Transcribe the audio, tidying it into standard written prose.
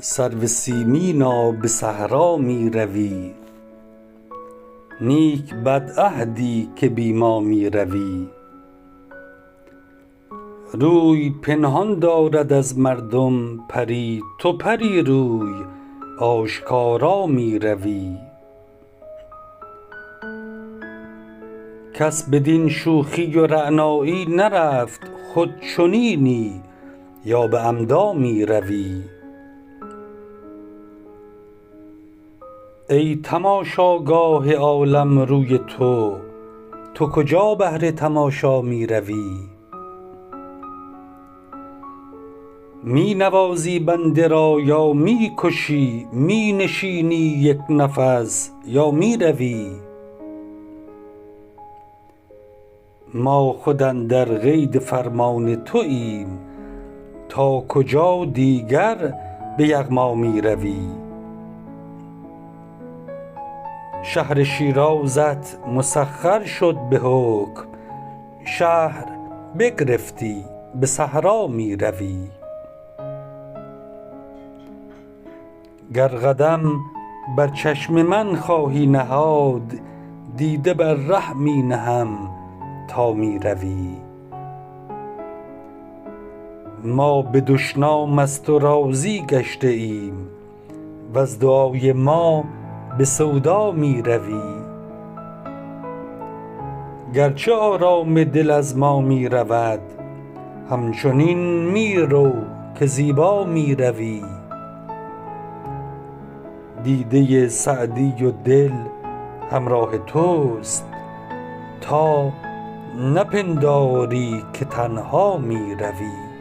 سرو سیمینا به صحرا می روی، نیک بد عهدی که بی ما می روی. روی پنهان دارد از مردم پری، تو پری روی آشکارا می روی. کس بدین شوخی و رعنایی نرفت، خود چنینی یا به عمدا می روی. ای تماشاگاه عالم روی تو، تو کجا بهر تماشا می روی؟ می نوازی بنده را یا می کشی، می نشینی یک نفس یا می روی؟ ما خود اندر قید فرمان توایم، تا کجا دیگر به یغما می روی؟ شهر شیرازت مسخر شد به حکم، شهر بگرفتی به صحرا می روی. گر قدم بر چشم من خواهی نهاد، دیده بر ره می نهم تا می روی. ما به دشنام از تو راضی گشته ایم، وز دعای ما به سودا می روی. گرچه آرام دل از ما می رود، همچنین می رو که زیبا می روی. دیده سعدی و دل همراه توست، تا نپنداری که تنها می روی.